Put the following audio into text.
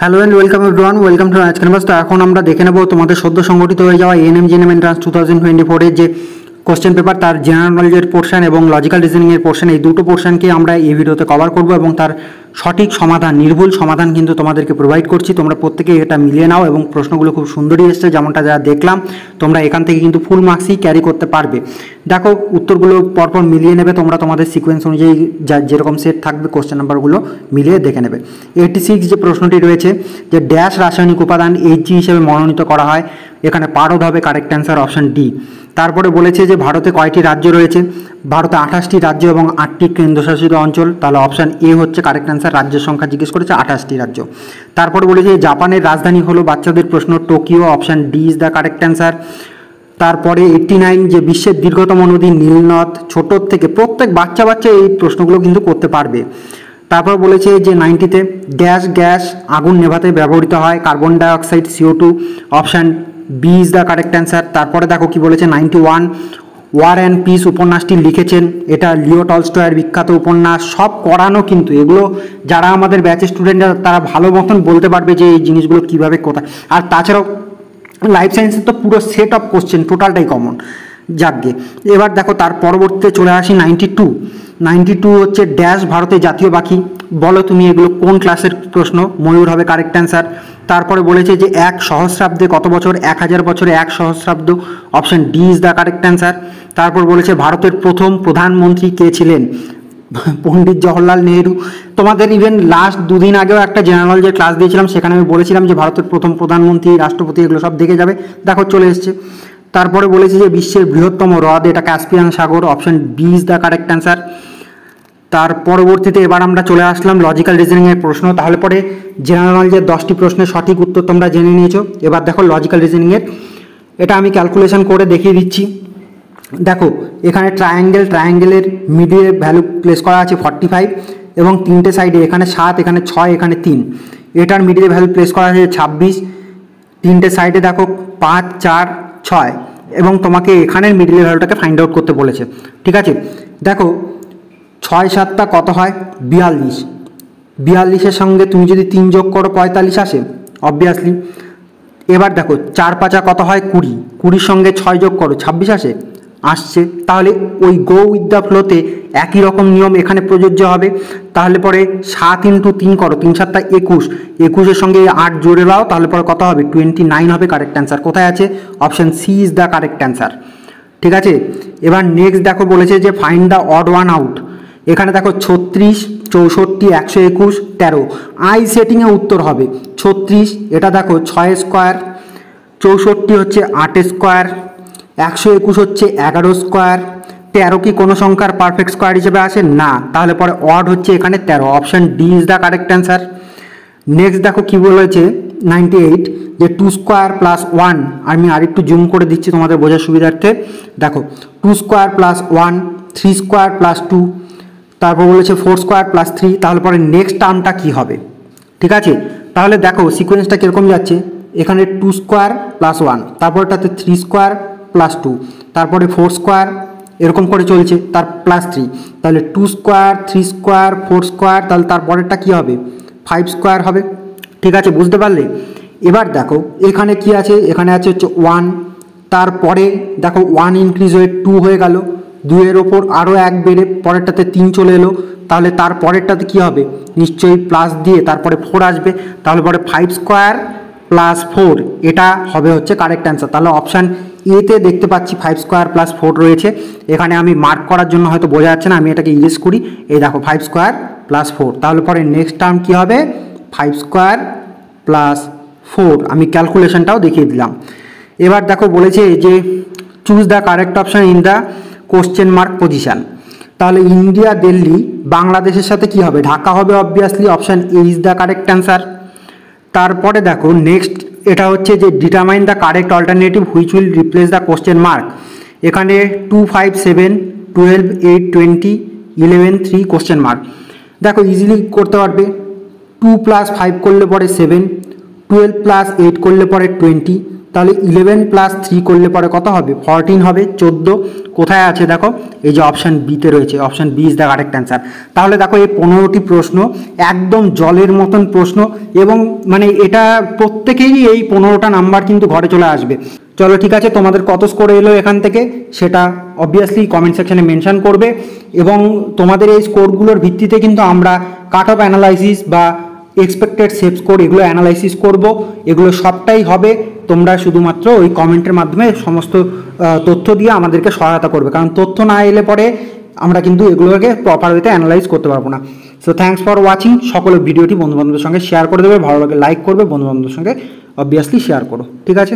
Hello and welcome everyone, welcome to আজ canvas. তো এখন আমরা দেখে নেব তোমাদের সদ্য সংগঠিত হয়ে যাওয়া এএনএম এন্ট্রান্স 2024 যে কোশ্চেন পেপার, তার জেনারেল নলেজের পোর্শন এবং লজিক্যাল রিজনিংয়ের পোর্শন, এই দুটো পোর্শনকে আমরা এই ভিডিওতে কভার করব এবং তার সঠিক সমাধান, নির্ভুল সমাধান কিন্তু তোমাদেরকে প্রোভাইড করছি। তোমরা প্রত্যেকেই এটা মিলিয়ে নাও এবং প্রশ্নগুলো খুব সুন্দরই এসছে, যেমনটা যা দেখলাম। তোমরা এখান থেকে কিন্তু ফুল মার্কসই ক্যারি করতে পারবে। দেখো, উত্তরগুলো পরপর মিলিয়ে নেবে তোমরা, তোমাদের সিকোয়েন্স অনুযায়ী যেরকম সেট থাকবে কোশ্চেন নাম্বারগুলো মিলিয়ে দেখে নেবে। 86 যে প্রশ্নটি রয়েছে, যে ড্যাশ রাসায়নিক উপাদান Hg হিসেবে মনোনীত করা হয়, এখানে পারদ হবে কারেক্ট অ্যান্সার, অপশন ডি। তারপরে বলেছে যে ভারতে কয়টি রাজ্য রয়েছে, ভারতে 28টি রাজ্য এবং 8টি কেন্দ্রশাসিত অঞ্চল, তাহলে অপশন এ হচ্ছে কারেক্ট অ্যান্সার। রাজ্যের সংখ্যা জিজ্ঞেস করেছে 28টি রাজ্য। তারপরে বলেছে জাপানের রাজধানী হলো, বাচ্চাদের প্রশ্ন, Tokyo, option D is the correct answer. তারপরে 89 যে বিশ্বের দীর্ঘতম নদী নীলনদ, ছোটোর থেকে প্রত্যেক বাচ্চা এই প্রশ্নগুলো কিন্তু করতে পারবে। তারপর বলেছে যে 90তে গ্যাস আগুন নেভাতে ব্যবহৃত হয়, carbon dioxide CO2, option B is the correct answer. তারপরে দেখো কি বলেছে, 91 ওয়ার অ্যান্ড পিস উপন্যাসটি লিখেছেন, এটা লিও টলস্টয়ের বিখ্যাত উপন্যাস। সব করানো কিন্তু, এগুলো যারা আমাদের ব্যাচের স্টুডেন্টরা তারা ভালো মতন বলতে পারবে যে এই জিনিসগুলো কীভাবে কোথায়। আর তাছাড়াও লাইফ সায়েন্সের তো পুরো সেট অফ কোশ্চেন টোটালটাই কমন। যাকগে, এবার দেখো তার পরবর্তীতে চলে আসি 92 হচ্ছে ড্যাশ ভারতের জাতীয় পাখি, বলো তুমি এগুলো কোন ক্লাসের প্রশ্ন, ময়ূর হবে কারেক্ট অ্যান্সার। তারপরে বলেছে যে 1 সহস্রাব্দে কত বছর, 1000 বছরে 1 সহস্রাব্দ, option D is the correct answer. তারপর বলেছে ভারতের প্রথম প্রধানমন্ত্রী কে ছিলেন, পণ্ডিত জওহরলাল নেহরু। তোমাদের ইভেন লাস্ট দুদিন আগেও একটা জেনারেল যে ক্লাস দিয়েছিলাম, সেখানে আমি বলেছিলাম যে ভারতের প্রথম প্রধানমন্ত্রী, রাষ্ট্রপতি, এগুলো সব দেখে যাবে। দেখো চলে এসছে। তারপরে বলেছি যে বিশ্বের বৃহত্তম হ্রদ, এটা ক্যাসপিয়ান সাগর, option B is the correct answer. তার পরবর্তীতে এবার আমরা চলে আসলাম লজিক্যাল রিজনিংয়ের প্রশ্ন। তাহলে পরে জেনারেল নলেজের 10টি প্রশ্নের সঠিক উত্তর তোমরা জেনে নিয়েছো। এবার দেখো লজিক্যাল রিজনিংয়ের, এটা আমি ক্যালকুলেশন করে দেখিয়ে দিচ্ছি। দেখো এখানে ট্রায়াঙ্গেলের মিডিলে ভ্যালু প্লেস করা আছে 45 এবং তিনটে সাইডে, এখানে 7, এখানে 6, এখানে 3, এটার মিডিলে ভ্যালু প্লেস করা আছে 26। তিনটে সাইডে দেখো 5, 4, 6 এবং তোমাকে এখানের মিডিলে ভ্যালুটাকে ফাইন্ড আউট করতে বলেছে। ঠিক আছে, দেখো 6 7টা কত হয়, 42। 42-এর সঙ্গে তুমি যদি 3 যোগ করো 45 আসে অবভিয়াসলি। এবার দেখো 4 5 কত হয়, 20। 20-র সঙ্গে 6 যোগ করো 26 আসছে। তাহলে ওই গো উইথ দ্য ফ্লোতে একই রকম নিয়ম এখানে প্রযোজ্য হবে। তাহলে পরে 7 × 3 করো, 3 7 21, 21-এর সঙ্গে 8 জোড়ে দাও, তাহলে পরে কত হবে, 29 হবে কারেক্ট অ্যান্সার। কোথায় আছে, option C is the correct answer. ঠিক আছে, এবার নেক্সট দেখো বলেছে যে find the odd one out. এখানে দেখো 36, 64, 121, 13, আই সেটিংয়ে উত্তর হবে 36। এটা দেখো 6 স্কোয়ার, 64 হচ্ছে 8 স্কোয়ার, 121 হচ্ছে 11 স্কোয়ার, 13 কি কোনো সংখ্যার পারফেক্ট স্কোয়ার হিসেবে আসে না, তাহলে পরে অড হচ্ছে এখানে 13, option D is the correct answer. Next দেখো কি বলেছে 98 যে 2 স্কোয়ার প্লাস 1, আমি আরেকটু জুম করে দিচ্ছি তোমাদের বোঝার সুবিধার্থে। দেখো 2 স্কোয়ার প্লাস 1, 3 স্কোয়ার প্লাস 2, তারপর বলেছে 4 স্কোয়ার প্লাস 3, তাহলে পরে নেক্সট টার্মটা কী হবে। ঠিক আছে, তাহলে দেখো সিকোয়েন্সটা কীরকম যাচ্ছে, এখানে 2 স্কোয়ার প্লাস 1, তারপরটাতে 3 স্কোয়ার প্লাস 2, তারপরে 4 স্কোয়ার, এরকম করে চলছে, তার প্লাস 3, তাহলে 2 স্কোয়ার, 3 স্কোয়ার, 4 স্কোয়ার, তাহলে তারপরেরটা কী হবে, 5 স্কোয়ার হবে। ঠিক আছে, বুঝতে পারলে। এবার দেখো এখানে কি আছে, এখানে আছে হচ্ছে 1, তারপরে দেখো 1 ইনক্রিজ হয়ে 2 হয়ে গেল, 2-এর ওপর আরও 1 বেড়ে পরেরটাতে 3 চলে এলো, তাহলে তার পরেরটাতে কী হবে, নিশ্চয়ই প্লাস দিয়ে তারপরে 4 আসবে, তাহলে পরে 5 স্কোয়ার প্লাস 4, এটা হবে হচ্ছে কারেক্ট অ্যান্সার। তাহলে অপশান এতে দেখতে পাচ্ছি 5 স্কোয়ার প্লাস 4 রয়েছে। এখানে আমি মার্ক করার জন্য হয়তো বোঝা যাচ্ছে না, আমি এটাকে ইরেজ করি, এই দেখো 5 স্কোয়ার প্লাস 4, তাহলে পরে নেক্সট টার্ম কী হবে, 5 স্কোয়ার প্লাস 4, আমি ক্যালকুলেশনটাও দেখিয়ে দিলাম। এবার দেখো বলেছে যে choose the correct option in the question mark position. তাহলে ইন্ডিয়া, দিল্লি, বাংলাদেশের সাথে কি হবে, ঢাকা হবে obviously, option A is the correct answer. তারপরে দেখো নেক্সট এটা হচ্ছে যে determine the correct alternative which will replace the question mark. এখানে 2 5 7 12 8 20 11 3 কোশ্চেন মার্ক। দেখো ইজিলি করতে পারবে, 2 + 5 করলে পরে 7, 12 + 8 করলে পরে 20, তাহলে 11 + 3 করলে পরে কত হবে? 14 হবে। 14 কোথায় আছে দেখো, এই যে অপশান বিতে রয়েছে, option B is the correct answer. তাহলে দেখো এই 15টি প্রশ্ন একদম জলের মতন প্রশ্ন, এবং মানে এটা প্রত্যেকেরই এই 15টা নাম্বার কিন্তু ঘরে চলে আসবে। চলো ঠিক আছে, তোমাদের কত স্কোর এলো এখান থেকে সেটা অবভিয়াসলি কমেন্ট সেকশনে মেনশন করবে, এবং তোমাদের এই স্কোরগুলোর ভিত্তিতে কিন্তু আমরা কাট অফ অ্যানালাইসিস বা এক্সপেক্টেড সেভ স্কোর এগুলো অ্যানালাইসিস করব। এগুলো সবটাই হবে, তোমরা শুধুমাত্র ওই কমেন্টের মাধ্যমে সমস্ত তথ্য দিয়ে আমাদেরকে সহায়তা করবে, কারণ তথ্য না এলে পরে আমরা কিন্তু এগুলোকে প্রপার ওয়েতে অ্যানালাইজ করতে পারবো না। So thanks for watching. সকলে ভিডিওটি বন্ধুবান্ধবদের সঙ্গে শেয়ার করে দেবে, ভালো লাগে লাইক করবে, বন্ধুবান্ধবদের সঙ্গে অবভিয়াসলি শেয়ার করো। ঠিক আছে।